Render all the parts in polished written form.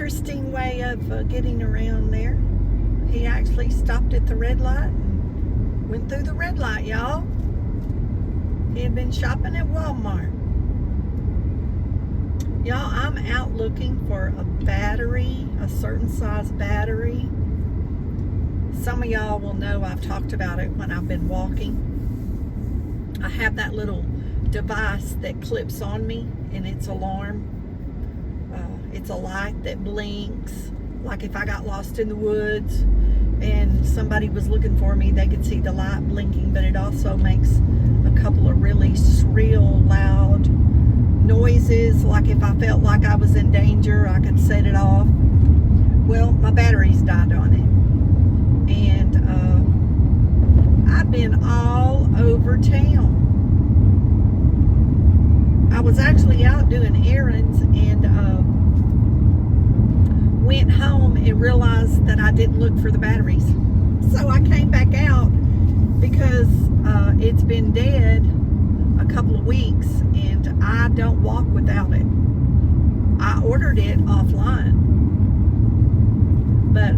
interesting way of getting around there. He actually stopped at the red light and went through the red light, y'all. He had been shopping at Walmart. Y'all, I'm out looking for a battery, a certain size battery. Some of y'all will know I've talked about it when I've been walking. I have that little device that clips on me, and it's alarm. It's a light that blinks, like if I got lost in the woods and somebody was looking for me, they could see the light blinking, but it also makes a couple of really shrill, loud noises, like if I felt like I was in danger, I could set it off. Well, my battery's died on it, and I've been all over town. I was actually out doing errands and went home and realized that I didn't look for the batteries. So I came back out because it's been dead a couple of weeks and I don't walk without it. I ordered it offline, but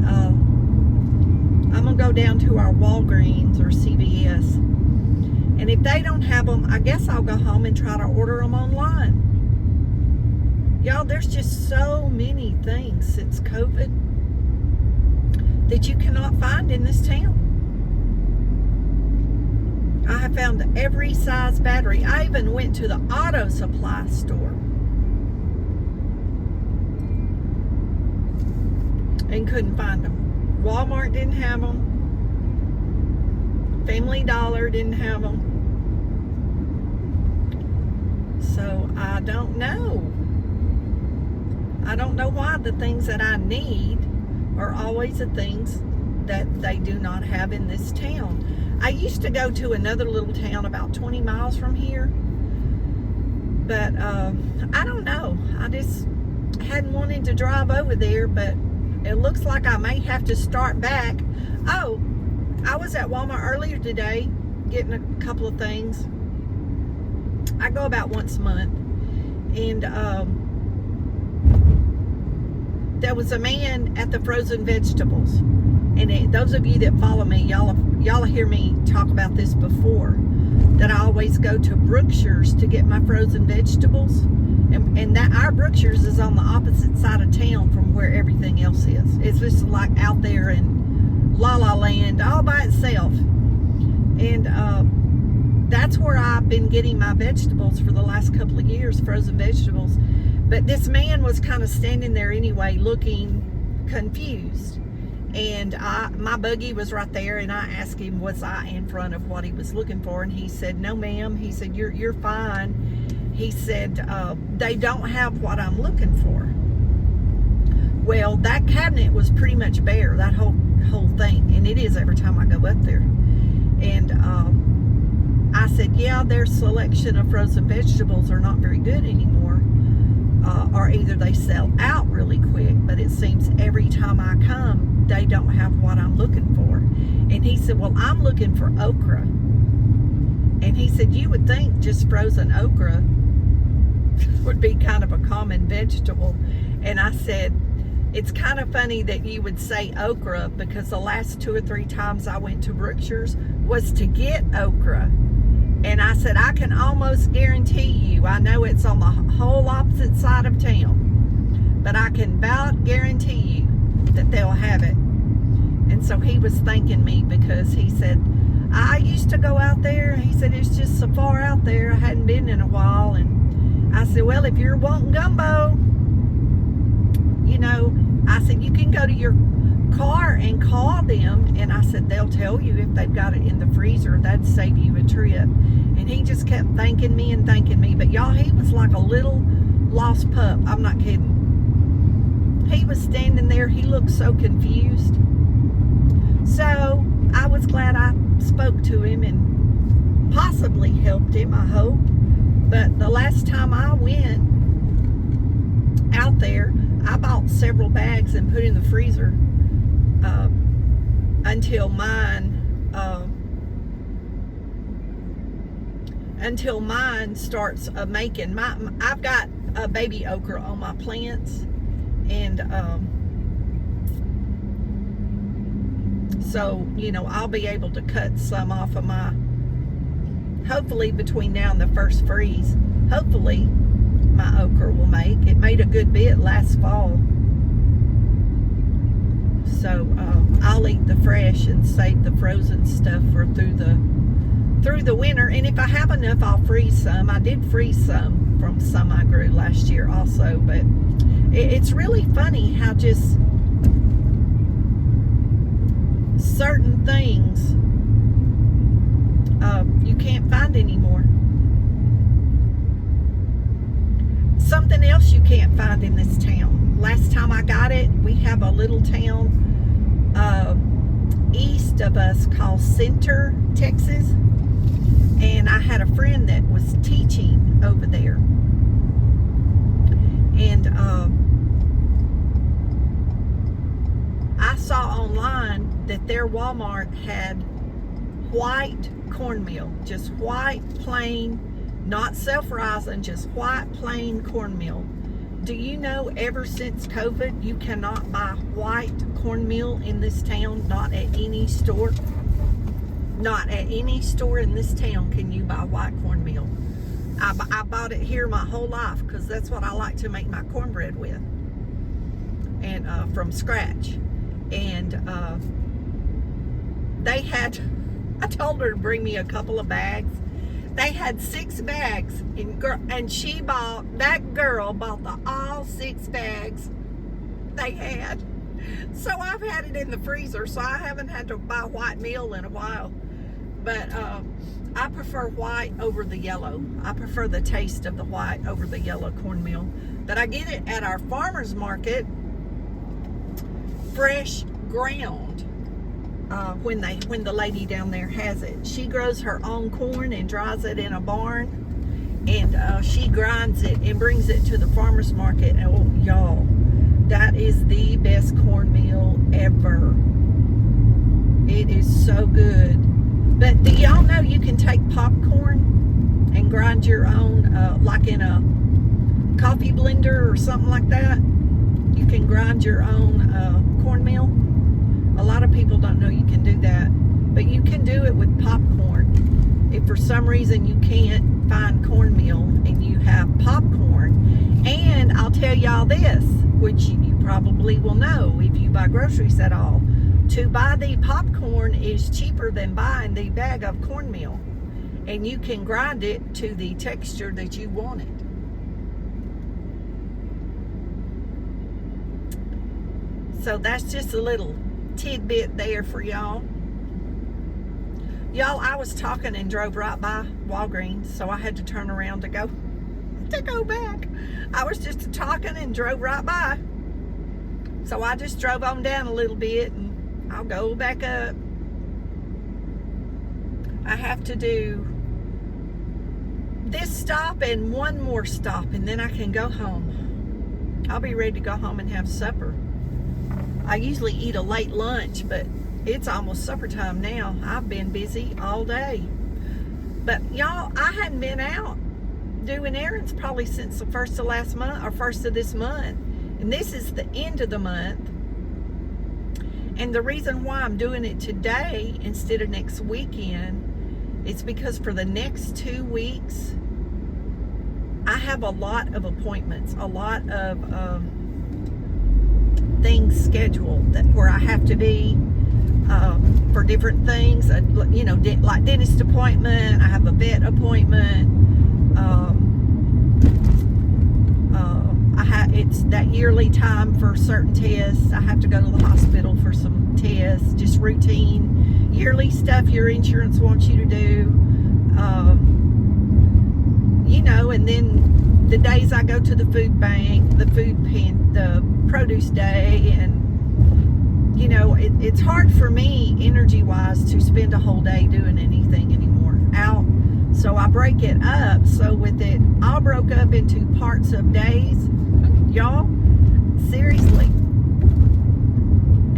I'm gonna go down to our Walgreens or CVS, and if they don't have them, I guess I'll go home and try to order them online. Y'all, there's just so many things since COVID that you cannot find in this town. I have found every size battery. I even went to the auto supply store and couldn't find them. Walmart didn't have them. Family Dollar didn't have them. So I don't know. I don't know why the things that I need are always the things that they do not have in this town. I used to go to another little town about 20 miles from here, but I don't know. I just hadn't wanted to drive over there, but it looks like I may have to start back. Oh, I was at Walmart earlier today getting a couple of things. I go about once a month, and there was a man at the frozen vegetables, and those of you that follow me, y'all hear me talk about this before, that I always go to Brookshire's to get my frozen vegetables, and that our Brookshire's is on the opposite side of town from where everything else is. It's just like out there in La La Land all by itself, and that's where I've been getting my vegetables for the last couple of years, frozen vegetables. But this man was kind of standing there anyway, looking confused. And my buggy was right there, and I asked him, was I in front of what he was looking for? And he said, no, ma'am. He said, you're fine. He said, they don't have what I'm looking for. Well, that cabinet was pretty much bare, that whole thing. And it is every time I go up there. And I said, yeah, their selection of frozen vegetables are not very good anymore. Or either they sell out really quick, but it seems every time I come, they don't have what I'm looking for. And he said, well, I'm looking for okra. And he said, you would think just frozen okra would be kind of a common vegetable. And I said, it's kind of funny that you would say okra, because the last 2 or 3 times I went to Brookshire's was to get okra. And I said, I can almost guarantee you, I know it's on the whole opposite side of town, but I can about guarantee you that they'll have it. And so he was thanking me, because he said, I used to go out there. He said, it's just so far out there. I hadn't been in a while. And I said, well, if you're wanting gumbo, you know, I said, you can go to your car and call them, and I said, they'll tell you if they've got it in the freezer. That'd save you a trip. And he just kept thanking me and thanking me. But y'all, he was like a little lost pup. I'm not kidding. He was standing there. He looked so confused. So I was glad I spoke to him and possibly helped him, I hope. But the last time I went out there, I bought several bags and put in the freezer until mine starts making. I've got a baby okra on my plants, And so, I'll be able to cut some off of my, hopefully between now and the first freeze, hopefully my okra will make. It made a good bit last fall. So I'll eat the fresh and save the frozen stuff for through the winter. And if I have enough, I'll freeze some. I did freeze some from some I grew last year also. But it's really funny how just certain things you can't find anymore. Something else you can't find in this town. Last time I got it, we have a little town east of us called Center, Texas, and I had a friend that was teaching over there, and I saw online that their Walmart had white cornmeal, just white plain, not self-rising, just white plain cornmeal. Do you know, ever since COVID, you cannot buy white cornmeal in this town? Not at any store. Not at any store in this town can you buy white cornmeal. I bought it here my whole life because that's what I like to make my cornbread with, and from scratch. And they had, I told her to bring me a couple of bags. They had 6 bags, and she bought, that girl bought all 6 bags they had. So I've had it in the freezer, so I haven't had to buy white meal in a while. But I prefer white over the yellow. I prefer the taste of the white over the yellow cornmeal. But I get it at our farmer's market, fresh ground. When the lady down there has it, she grows her own corn and dries it in a barn, and she grinds it and brings it to the farmer's market. And oh, y'all, that is the best cornmeal ever. It is so good. But do y'all know you can take popcorn and grind your own, like in a coffee blender or something like that? You can grind your own cornmeal. A lot of people don't know you can do that, but you can do it with popcorn. If for some reason you can't find cornmeal and you have popcorn, and I'll tell y'all this, which you probably will know if you buy groceries at all, to buy the popcorn is cheaper than buying the bag of cornmeal, and you can grind it to the texture that you want it. So that's just a little tidbit there for y'all. Y'all, I was talking and drove right by Walgreens, so I had to turn around to go back. I was just talking and drove right by. So I just drove on down a little bit, and I'll go back up. I have to do this stop and one more stop, and then I can go home. I'll be ready to go home and have supper. I usually eat a late lunch, but it's almost supper time now. I've been busy all day. But y'all, I hadn't been out doing errands probably since the first of last month, or first of this month. And this is the end of the month. And the reason why I'm doing it today instead of next weekend is because for the next 2 weeks, I have a lot of appointments, a lot of things scheduled where I have to be for different things, like dentist appointment. I have a vet appointment. It's that yearly time for certain tests. I have to go to the hospital for some tests, just routine yearly stuff your insurance wants you to do. And then the days I go to the food bank, the produce day, and it's hard for me energy wise to spend a whole day doing anything anymore out. So I break it up. So with it all broke up into parts of days, y'all, seriously.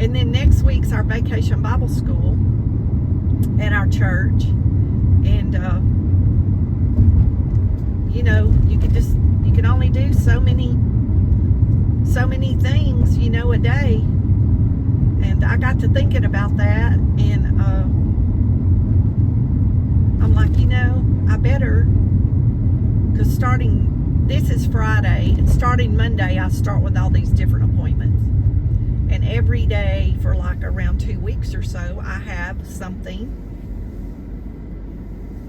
And then next week's our vacation Bible school at our church, and you can only do so so many things, you know, a day. And I got to thinking about that, and I'm like, you know, I better, because this is Friday, and starting Monday, I start with all these different appointments. And every day for like around 2 weeks or so, I have something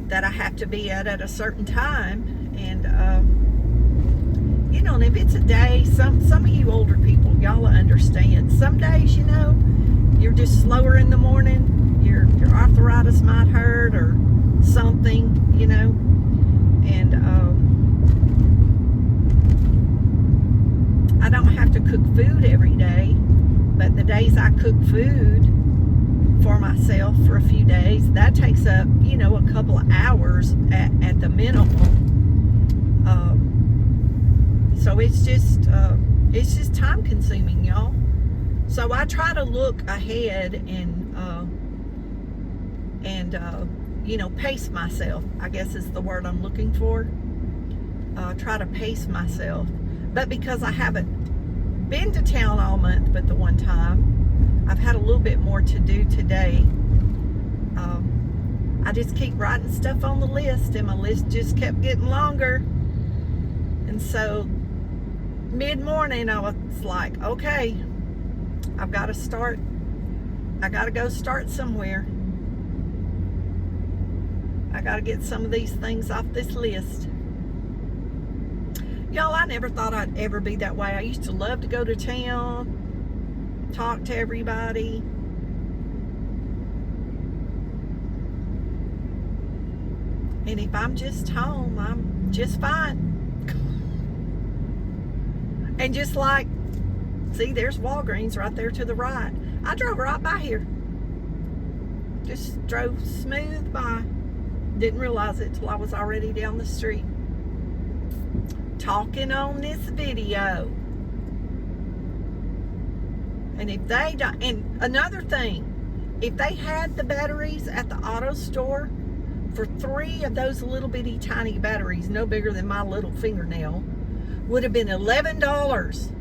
that I have to be at a certain time. And, you know, and if it's a day, some of you older people, y'all understand. Some days, you know, you're just slower in the morning, your arthritis might hurt or something, you know. And I don't have to cook food every day, but the days I cook food for myself for a few days, that takes up, you know, a couple of hours at the minimum. So it's just time consuming, y'all. So I try to look ahead and you know, pace myself, I guess is the word I'm looking for. Try to pace myself. But because I haven't been to town all month but the one time, I've had a little bit more to do today. I just keep writing stuff on the list, and my list just kept getting longer. And so mid-morning I was like, okay, I've got to start. I got to go start somewhere. I got to get some of these things off this list. Y'all, I never thought I'd ever be that way. I used to love to go to town, talk to everybody. And if I'm just home, I'm just fine. And just like, see, there's Walgreens right there to the right. I drove right by here. Just drove smooth by. Didn't realize it till I was already down the street. Talking on this video. And if they don't, and another thing, if they had the batteries at the auto store for 3 of those little bitty tiny batteries, no bigger than my little fingernail, would have been $11.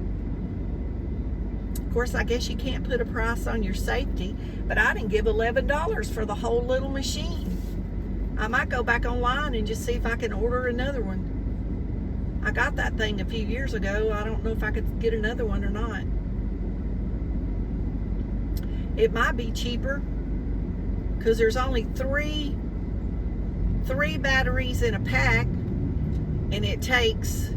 Of course, I guess you can't put a price on your safety, but I didn't give $11 for the whole little machine. I might go back online and just see if I can order another one. I got that thing a few years ago. I don't know if I could get another one or not. It might be cheaper because there's only three batteries in a pack, and it takes,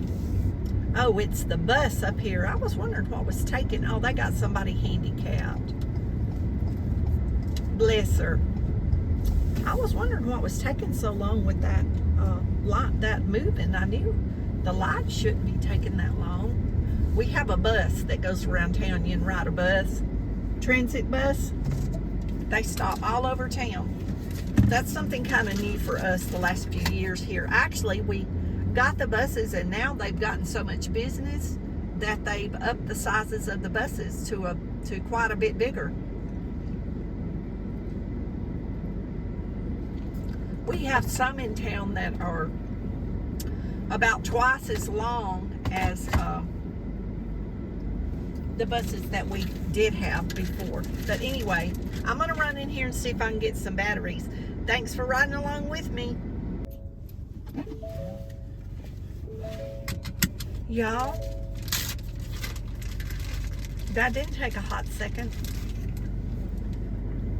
oh, it's the bus up here. I was wondering what was taking. Oh, they got somebody handicapped. Bless her. I was wondering what was taking so long with that light, that moving. I knew the light shouldn't be taking that long. We have a bus that goes around town. You can ride a bus, transit bus. They stop all over town. That's something kind of new for us the last few years here. Actually, we got the buses, and now they've gotten so much business that they've upped the sizes of the buses to quite a bit bigger. We have some in town that are about twice as long as the buses that we did have before. But anyway, I'm going to run in here and see if I can get some batteries. Thanks for riding along with me. Y'all, that didn't take a hot second.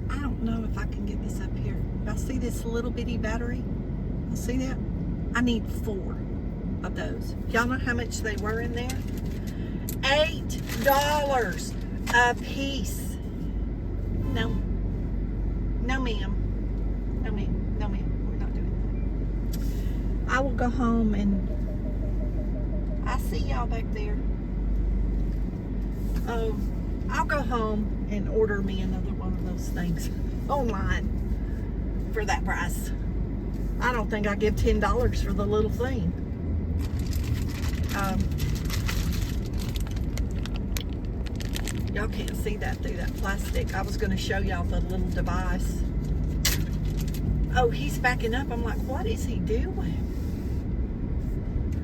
I don't know if I can get this up here. Y'all see this little bitty battery? You see that? I need 4 of those. Y'all know how much they were in there? $8 a piece. No. No, ma'am. No, ma'am. No, ma'am. We're not doing that. I will go home and I see y'all back there. I'll go home and order me another one of those things online for that price. I don't think I give $10 for the little thing. Y'all can't see that through that plastic. I was going to show y'all the little device. Oh, he's backing up. I'm like, what is he doing?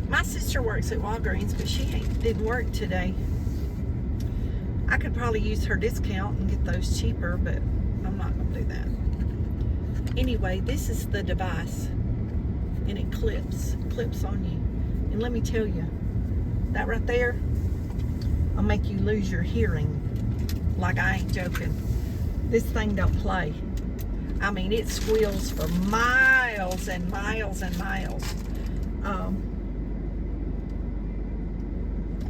My sister works at Walgreens, but she didn't work today. I could probably use her discount and get those cheaper, but I'm not going to do that. Anyway, this is the device, and it clips on you. And let me tell you, that right there will make you lose your hearing. Like, I ain't joking. This thing don't play. I mean, it squeals for miles and miles and miles.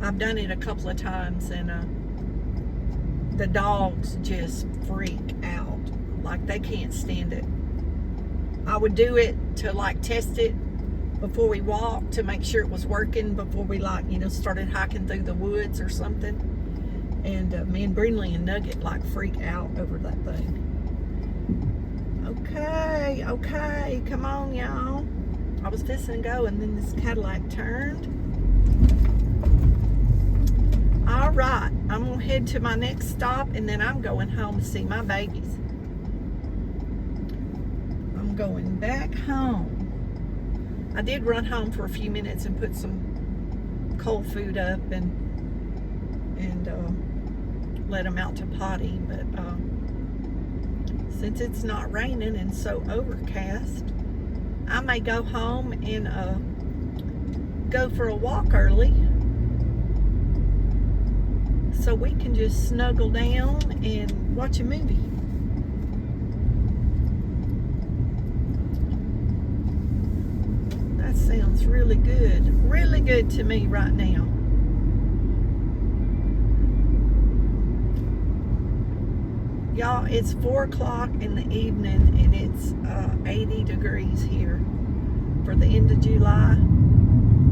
I've done it a couple of times, and the dogs just freak out. Like, they can't stand it. I would do it to, like, test it before we walked to make sure it was working before we, like, you know, started hiking through the woods or something. And me and Brindley and Nugget, like, freak out over that thing. Okay, come on, y'all. I was fixing to go, and then this Cadillac turned. All right, I'm gonna head to my next stop, and then I'm going home to see my babies. I'm going back home. I did run home for a few minutes and put some cold food up and let them out to potty, but since it's not raining and so overcast, I may go home and go for a walk early so we can just snuggle down and watch a movie. That sounds really good to me right now. Y'all, it's 4 o'clock in the evening, and it's 80 degrees here for the end of July.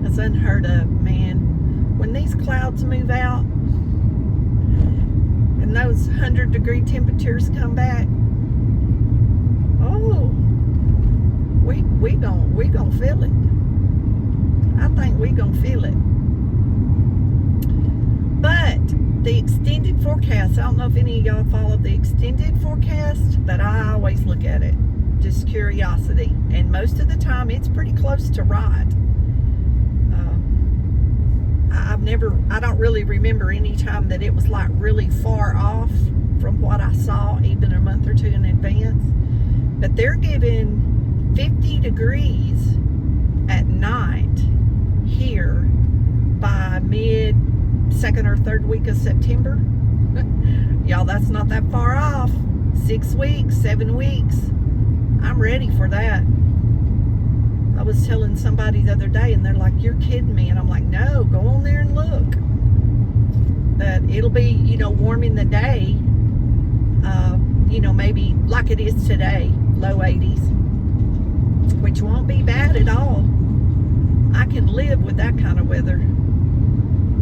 That's unheard of, man. When these clouds move out and those 100-degree temperatures come back, oh, we gon' feel it. I think we gon' feel it. But the extended forecast, I don't know if any of y'all follow the extended forecast, but I always look at it. Just curiosity. And most of the time, it's pretty close to right. I don't really remember any time that it was like really far off from what I saw, even a month or two in advance. But they're giving 50 degrees at night here by mid-second or third week of September. Y'all, that's not that far off. 6 weeks, 7 weeks. I'm ready for that. I was telling somebody the other day, and they're like, "You're kidding me." And I'm like, "No, go on there and look." But it'll be, you know, warm in the day. You know, maybe like it is today, low 80s, which won't be bad at all. I can live with that kind of weather.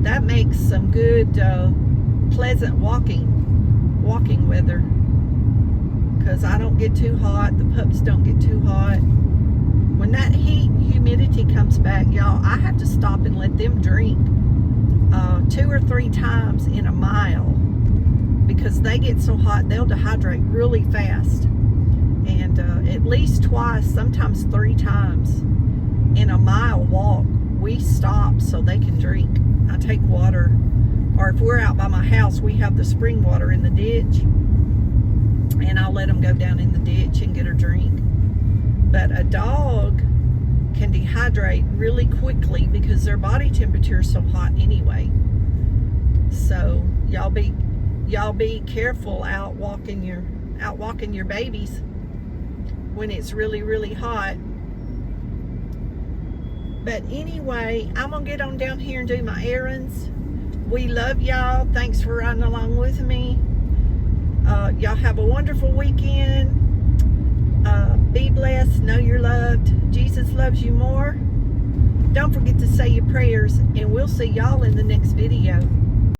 That makes some good, pleasant walking weather. Because I don't get too hot. The pups don't get too hot. When that humidity comes back, y'all, I have to stop and let them drink 2 or 3 times in a mile, because they get so hot they'll dehydrate really fast. And at least twice, sometimes 3 times in a mile walk, we stop so they can drink. I take water, or if we're out by my house, we have the spring water in the ditch, and I'll let them go down in the ditch and get a drink. But a dog can dehydrate really quickly because their body temperature is so hot anyway. So y'all be careful out walking your babies when it's really, really hot. But anyway, I'm gonna get on down here and do my errands. We love y'all. Thanks for riding along with me. Y'all have a wonderful weekend. Be blessed. Know you're loved. Jesus loves you more. Don't forget to say your prayers, and we'll see y'all in the next video.